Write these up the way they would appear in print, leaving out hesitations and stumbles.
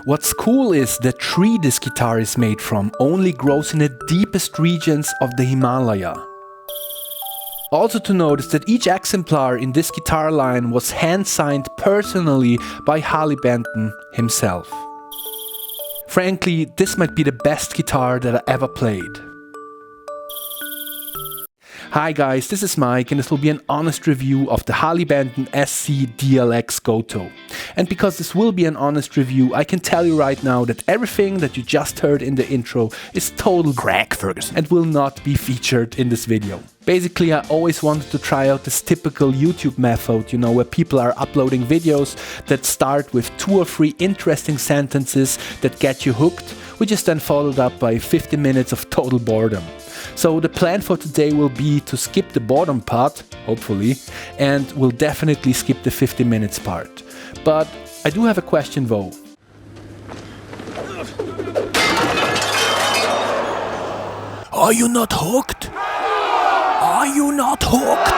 What's cool is the tree this guitar is made from only grows in the deepest regions of the Himalaya. Also to note is that each exemplar in this guitar line was hand-signed personally by Harley Benton himself. Frankly, this might be the best guitar that I ever played. Hi guys, this is Mike and this will be an honest review of the Harley Benton SC-DLX GOTOH. And because this will be an honest review, I can tell you right now that everything that you just heard in the intro is total crack, Ferguson, and will not be featured in this video. Basically, I always wanted to try out this typical YouTube method, you know, where people are uploading videos that start with 2 or 3 interesting sentences that get you hooked, which is then followed up by 50 minutes of total boredom. So the plan for today will be to skip the boredom part, hopefully, and we'll definitely skip the 50 minutes part. But I do have a question though. Are you not hooked? Are you not hooked?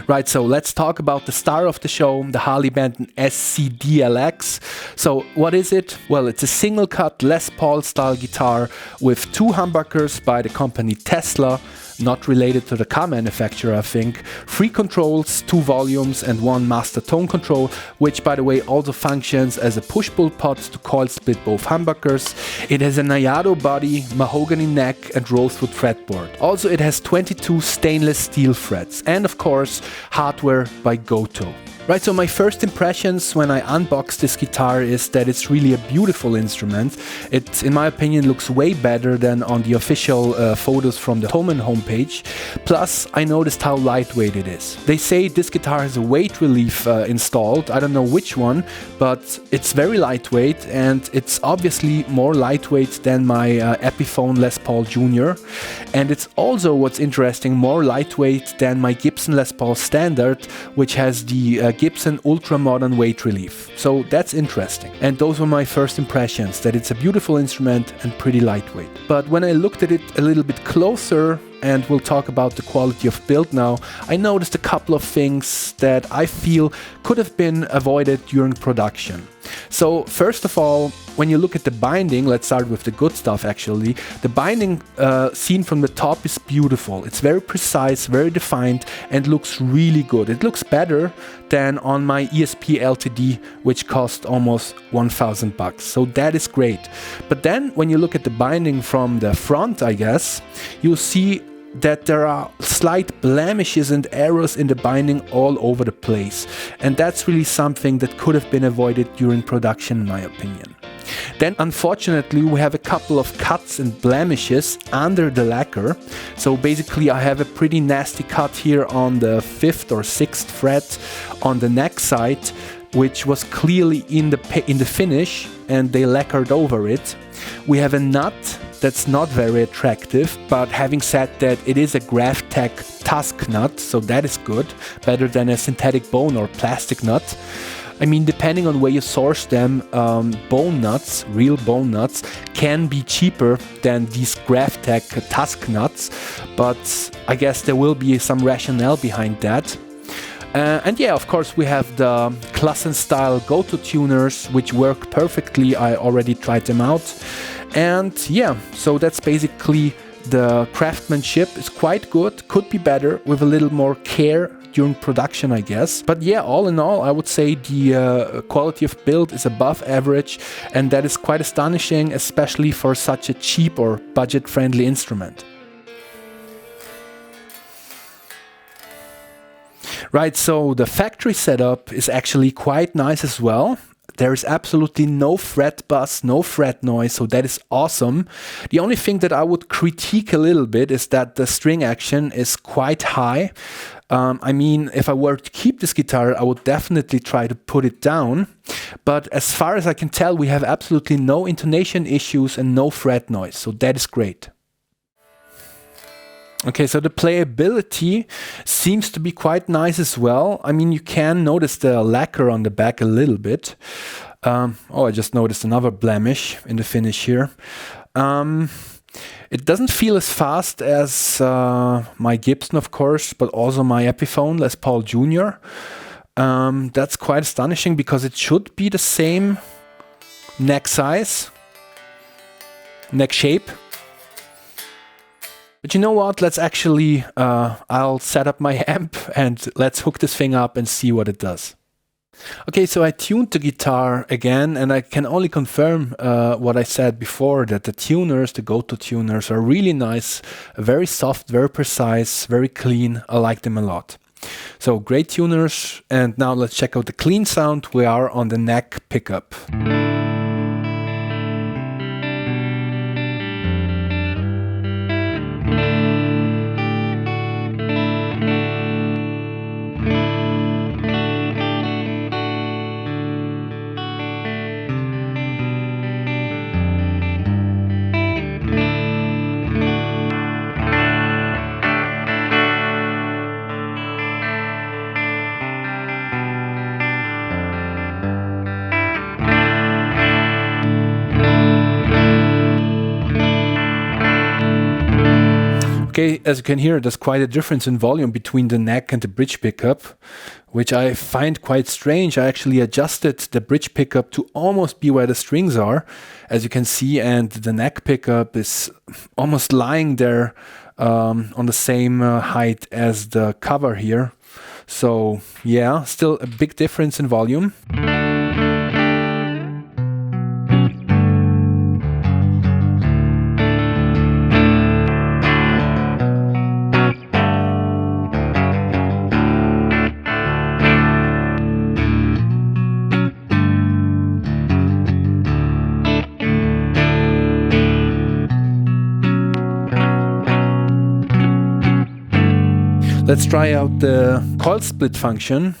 Right, so let's talk about the star of the show, the Harley Benton SC-DLX. So what is it? Well, it's a single cut Les Paul style guitar with 2 humbuckers by the company Tesla, not related to the car manufacturer, I think, 3 controls, 2 volumes and 1 master tone control, which by the way also functions as a push-pull pot to coil split both humbuckers. It has a Nayado body, mahogany neck and rosewood fretboard. Also it has 22 stainless steel frets and of course hardware by GOTOH. Right, so my first impressions when I unboxed this guitar is that it's really a beautiful instrument. It, in my opinion, looks way better than on the official photos from the Thomann homepage. Plus, I noticed how lightweight it is. They say this guitar has a weight relief installed, I don't know which one, but it's very lightweight and it's obviously more lightweight than my Epiphone Les Paul Junior. And it's also, what's interesting, more lightweight than my Gibson Les Paul Standard, which has the Gibson ultra modern weight relief. So that's interesting. And those were my first impressions, that it's a beautiful instrument and pretty lightweight. But when I looked at it a little bit closer, and we'll talk about the quality of build now, I noticed a couple of things that I feel could have been avoided during production. So first of all, when you look at the binding, let's start with the good stuff actually. The binding seen from the top is beautiful. It's very precise, very defined and looks really good. It looks better than on my ESP LTD, which cost almost $1,000. So that is great. But then when you look at the binding from the front, I guess, you'll see that there are slight blemishes and errors in the binding all over the place. And that's really something that could have been avoided during production in my opinion. Then unfortunately we have a couple of cuts and blemishes under the lacquer. So basically I have a pretty nasty cut here on the 5th or 6th fret on the neck side, which was clearly in the finish and they lacquered over it. We have a nut that's not very attractive, but having said that, it is a Graphtec tusk nut, so that is good, better than a synthetic bone or plastic nut. I mean, depending on where you source them, bone nuts, real bone nuts, can be cheaper than these Graphtec tusk nuts, but I guess there will be some rationale behind that. And yeah, of course we have the Klassen style GOTOH tuners, which work perfectly. I already tried them out. And yeah, so that's basically the craftsmanship is quite good, could be better with a little more care during production, I guess. But yeah, all in all, I would say the quality of build is above average, and that is quite astonishing, especially for such a cheap or budget-friendly instrument. Right, so the factory setup is actually quite nice as well. There is absolutely no fret buzz, no fret noise, so that is awesome. The only thing that I would critique a little bit is that the string action is quite high. I mean, if I were to keep this guitar, I would definitely try to put it down. But as far as I can tell, we have absolutely no intonation issues and no fret noise, so that is great. Okay, so the playability seems to be quite nice as well. I mean, you can notice the lacquer on the back a little bit. Oh, I just noticed another blemish in the finish here. It doesn't feel as fast as my Gibson, of course, but also my Epiphone Les Paul Junior. That's quite astonishing because it should be the same neck size, neck shape. But you know what? Let's actually, I'll set up my amp and let's hook this thing up and see what it does. Okay, so I tuned the guitar again, and I can only confirm what I said before, that the tuners, the GOTOH tuners, are really nice, very soft, very precise, very clean. I like them a lot. So great tuners, and now let's check out the clean sound. We are on the neck pickup. Okay, as you can hear, there's quite a difference in volume between the neck and the bridge pickup, which I find quite strange. I actually adjusted the bridge pickup to almost be where the strings are, as you can see, and the neck pickup is almost lying there on the same height as the cover here. So yeah, still a big difference in volume. Let's try out the coil split function.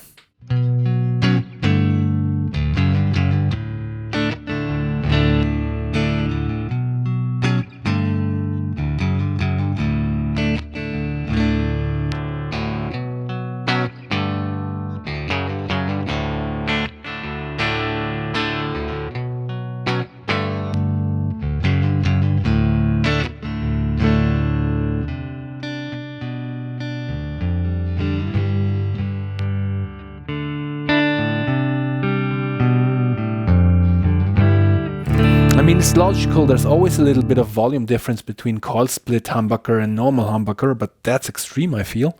I mean, it's logical, there's always a little bit of volume difference between coil split humbucker and normal humbucker, but that's extreme, I feel.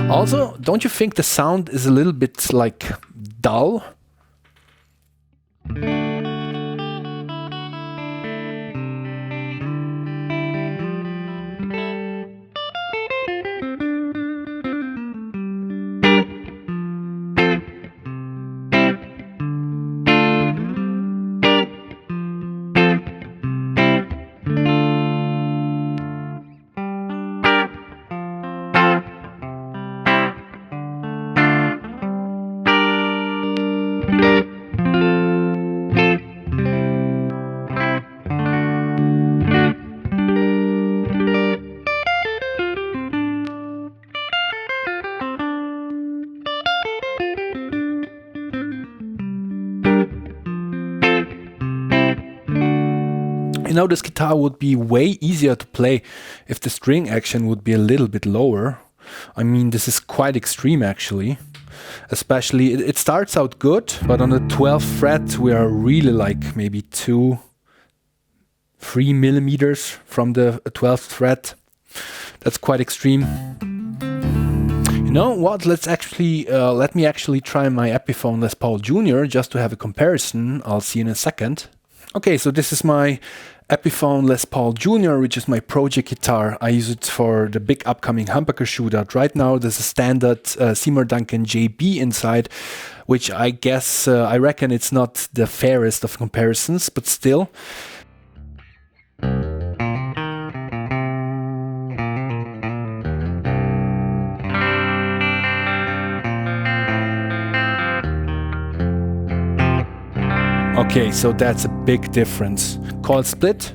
Also, don't you think the sound is a little bit like dull? You know, this guitar would be way easier to play if the string action would be a little bit lower. I mean, this is quite extreme actually. Especially, it starts out good, but on the 12th fret we are really like maybe 2-3 millimeters from the 12th fret. That's quite extreme. You know what? Let's actually let me actually try my Epiphone Les Paul Junior just to have a comparison. I'll see in a second. Okay, so this is my Epiphone Les Paul Junior, which is my project guitar. I use it for the big upcoming humbucker shootout. Right now there's a standard Seymour Duncan JB inside, which I guess, I reckon it's not the fairest of comparisons, but still. Okay, so that's a big difference. Coil split.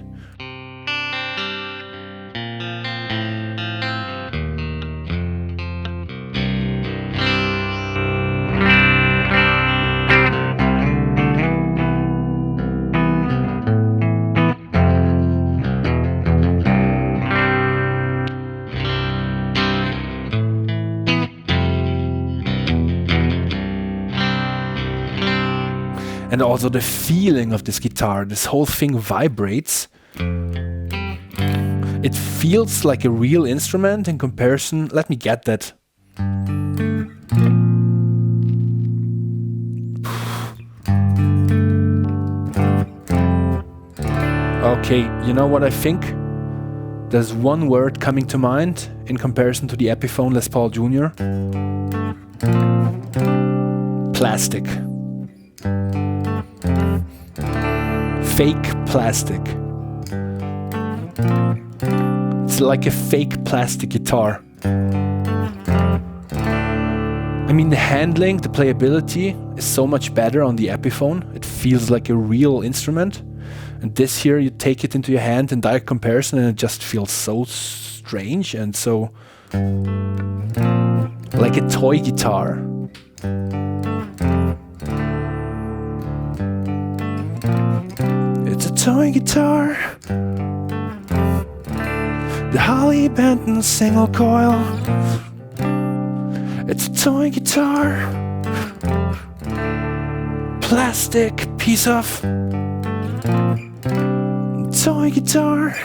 And also the feeling of this guitar, this whole thing vibrates. It feels like a real instrument in comparison. Let me get that. Okay, you know what I think? There's one word coming to mind in comparison to the Epiphone Les Paul Junior. Plastic. Fake plastic. It's like a fake plastic guitar. I mean, the handling, the playability is so much better on the Epiphone. It feels like a real instrument. And this here, you take it into your hand in direct comparison and it just feels so strange and so like a toy guitar. It's a toy guitar. The Harley Benton single coil. It's a toy guitar. Plastic piece of toy guitar.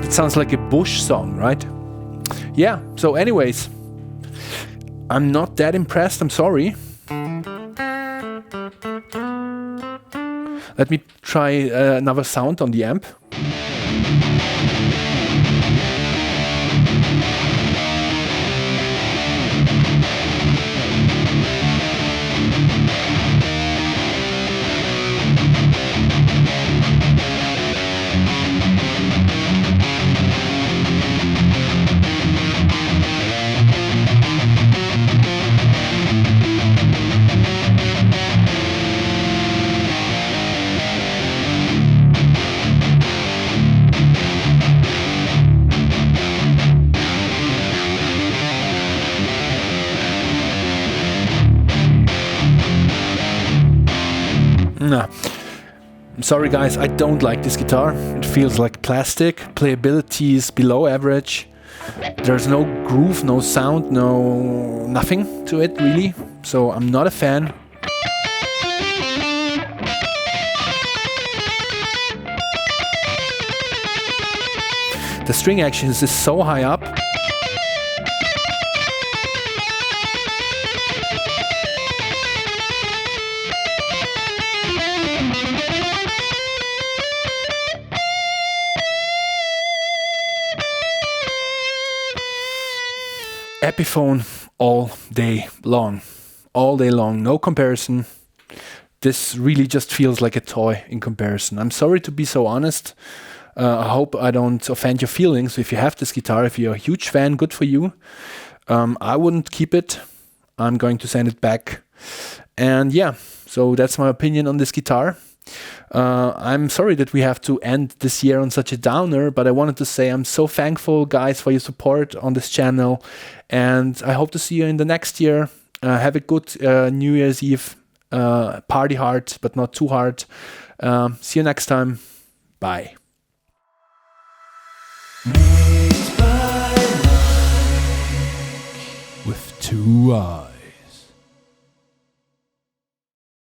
It sounds like a Bush song, right? Yeah, so anyways, I'm not that impressed, I'm sorry. Let me try another sound on the amp. No. I'm sorry guys, I don't like this guitar. It feels like plastic. Playability is below average. There's no groove, no sound, nothing to it really. So I'm not a fan. The string action is so high up. Epiphone all day long, no comparison. This really just feels like a toy in comparison. I'm sorry to be so honest. I hope I don't offend your feelings. If you have this guitar, if you're a huge fan, good for you. I wouldn't keep it. I'm going to send it back. And yeah, so that's my opinion on this guitar. I'm sorry that we have to end this year on such a downer, but I wanted to say I'm so thankful, guys, for your support on this channel, and I hope to see you in the next year. Have a good New Year's Eve. Party hard, but not too hard. See you next time. Bye. With 2 eyes.